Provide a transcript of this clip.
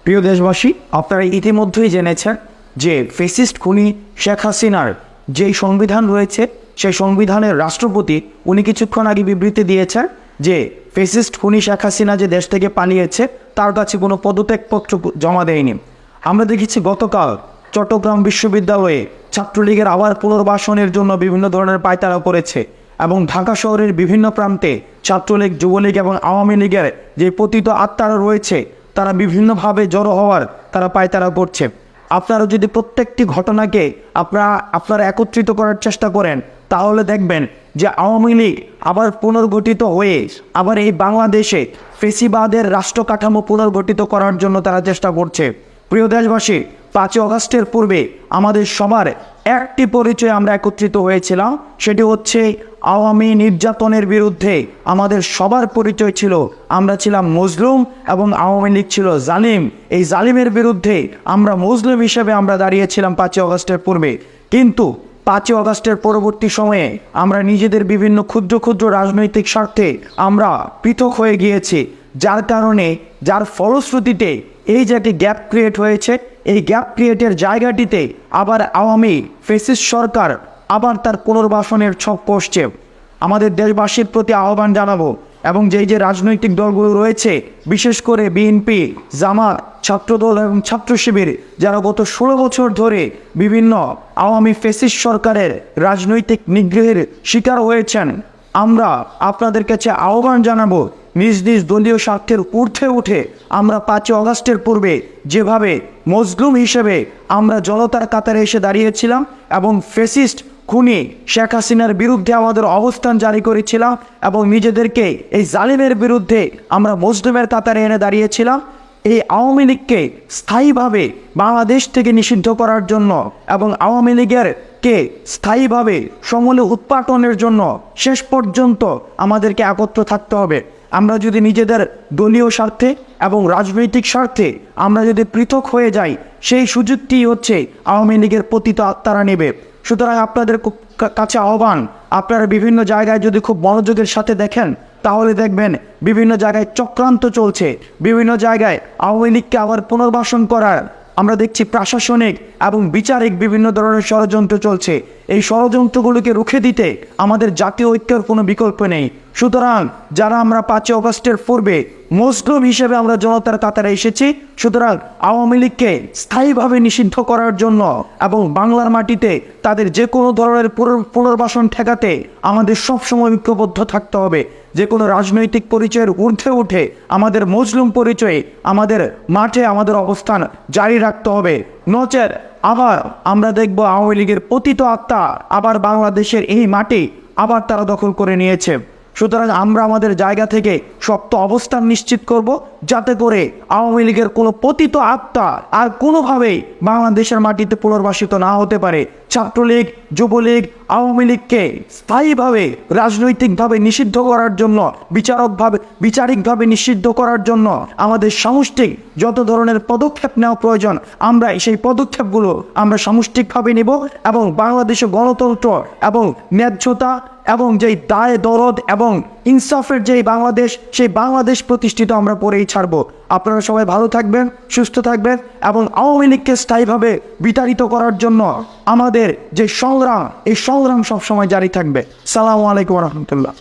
প্রিয় দেশবাসী, আপনারা ইতিমধ্যেই জেনেছেন যে ফ্যাসিস্ট খুনি শেখ হাসিনার যেই সংবিধান রয়েছে সেই সংবিধানের রাষ্ট্রপতি উনি কিছুক্ষণ আগে বিবৃতি দিয়েছেন যে ফ্যাসিস্ট খুনি শেখ হাসিনা যে দেশ থেকে পালিয়েছে তার কাছে কোনো পদত্যাগপত্র জমা দেয়নি। আমরা দেখেছি গতকাল চট্টগ্রাম বিশ্ববিদ্যালয়ে ছাত্রলীগের আবার পুনর্বাসনের জন্য বিভিন্ন ধরনের পায়তারা করেছে এবং ঢাকা শহরের বিভিন্ন প্রান্তে ছাত্রলীগ, যুবলীগ এবং আওয়ামী লীগের যে পতিত আত্মারা রয়েছে তারা বিভিন্নভাবে জড়ো হওয়ার তারা পায়তারা করছে। আপনারা যদি প্রত্যেকটি ঘটনাকে আপনারা একত্রিত করার চেষ্টা করেন তাহলে দেখবেন যে আওয়ামী লীগ আবার পুনর্গঠিত হয়ে আবার এই বাংলাদেশে ফেসিবাদের রাষ্ট্র কাঠামো পুনর্গঠিত করার জন্য তারা চেষ্টা করছে। প্রিয় দেশবাসী, 5 আগস্টের পূর্বে আমাদের সবার একটি পরিচয় আমরা একত্রিত হয়েছিলাম, সেটি হচ্ছে আওয়ামী নির্যাতনের বিরুদ্ধে আমাদের সবার পরিচয় ছিল আমরা ছিলাম মজলুম এবং আওয়ামী লীগ ছিল জালিম। এই জালিমের বিরুদ্ধে আমরা মজলুম হিসেবে আমরা দাঁড়িয়েছিলাম 5 আগস্টের পূর্বে। কিন্তু 5 আগস্টের পরবর্তী সময়ে আমরা নিজেদের বিভিন্ন ক্ষুদ্র ক্ষুদ্র রাজনৈতিক স্বার্থে আমরা পৃথক হয়ে গিয়েছি, যার ফলশ্রুতিতে এই যে একটি গ্যাপ ক্রিয়েট হয়েছে, এই গ্যাপ ক্রিয়েটের জায়গাটিতে আবার আওয়ামী ফ্যাসিস্ট সরকার আবার তার পুনর্বাসনের ছক কষছে। আমাদের দেশবাসীর প্রতি আহ্বান জানাবো এবং যে রাজনৈতিক দলগুলো রয়েছে, বিশেষ করে বিএনপি, জামাত, ছাত্রদল এবং ছাত্র শিবির, যারা গত 16 বছর ধরে বিভিন্ন আওয়ামী ফ্যাসিস্ট সরকারের রাজনৈতিক নিগ্রহের শিকার হয়েছেন, আমরা আপনাদের কাছে আহ্বান জানাবো নিজ নিজ দলীয় স্বার্থের ঊর্ধ্বে উঠে আমরা 5 আগস্টের পূর্বে যেভাবে মজলুম হিসেবে আমরা জনতার কাতারে এসে দাঁড়িয়েছিলাম এবং ফ্যাসিস্ট খুনি শেখ হাসিনার বিরুদ্ধে আমাদের অবস্থান জারি করেছিলাম এবং নিজেদেরকে এই জালিমের বিরুদ্ধে আমরা মজলুমের কাতারে এনে দাঁড়িয়েছিলাম, এই আওয়ামী লীগকে স্থায়ীভাবে বাংলাদেশ থেকে নিষিদ্ধ করার জন্য এবং আওয়ামী লীগেরকে স্থায়ীভাবে সমূলে উৎপাটনের জন্য শেষ পর্যন্ত আমাদেরকে একত্র থাকতে হবে। আমরা যদি নিজেদের দলীয় স্বার্থে এবং রাজনৈতিক স্বার্থে আমরা যদি পৃথক হয়ে যাই, সেই সুযোগটি হচ্ছে আওয়ামী লীগের পতিত আত্মারা নেবে। সুতরাং আপনাদের কাছে আহ্বান, আপনারা বিভিন্ন জায়গায় যদি খুব মনোযোগের সাথে দেখেন তাহলে দেখবেন বিভিন্ন জায়গায় চক্রান্ত চলছে, বিভিন্ন জায়গায় আওয়ামী লীগকে আবার পুনর্বাসন করার আমরা দেখছি প্রশাসনিক এবং বিচারিক বিভিন্ন ধরনের ষড়যন্ত্র চলছে। এই ষড়যন্ত্রগুলোকে রুখে দিতে আমাদের জাতীয় ঐক্যের কোনো বিকল্প নেই। সুতরাং যারা আমরা 5 আগস্টের পূর্বে মজলুম হিসেবে আমরা জনতার কাতারে এসেছি, সুতরাং আওয়ামী লীগকে স্থায়ীভাবে নিষিদ্ধ করার জন্য এবং বাংলার মাটিতে তাদের যে কোনো ধরনের পুনর্বাসন ঠেকাতে আমাদের সবসময় ঐক্যবদ্ধ থাকতে হবে। যে কোনো রাজনৈতিক পরিচয়ের ঊর্ধ্বে উঠে আমাদের মজলুম পরিচয়ে আমাদের মাঠে আমাদের অবস্থান জারি রাখতে হবে। নচেত আবার আমরা দেখব আওয়ামী লীগের পতিত আত্মা আবার বাংলাদেশের এই মাটি আবার তারা দখল করে নিয়েছে। সুতরাং আমরা আমাদের জায়গা থেকে শক্ত অবস্থান নিশ্চিত করব, যাতে করে আওয়ামী লীগের কোনো পতিত আত্মা আর কোনোভাবেই বাংলাদেশের মাটিতে পুনর্বাসিত না হতে পারে। ছাত্রলীগ, যুবলীগ, আওয়ামী লীগকে স্থায়ীভাবে রাজনৈতিকভাবে নিষিদ্ধ করার জন্য, বিচারিকভাবে নিষিদ্ধ করার জন্য আমাদের সামষ্টিক যত ধরনের পদক্ষেপ নেওয়া প্রয়োজন আমরা সেই পদক্ষেপগুলো আমরা সামষ্টিকভাবে নেব এবং বাংলাদেশে গণতন্ত্র এবং ন্যায্যতা এবং যেই দায় দরদ এবং ইনসাফের যেই বাংলাদেশ, সেই বাংলাদেশ প্রতিষ্ঠিত আমরা করেই ছাড়ব। আপনারা সবাই ভালো থাকবেন, সুস্থ থাকবেন এবং আওয়ামী লীগকে স্থায়ীভাবে বিতাড়িত করার জন্য আমাদের যে সংগ্রাম, এই সংগ্রাম সবসময় জারি থাকবে। সালামু আলাইকুম রহমতুল্লাহ।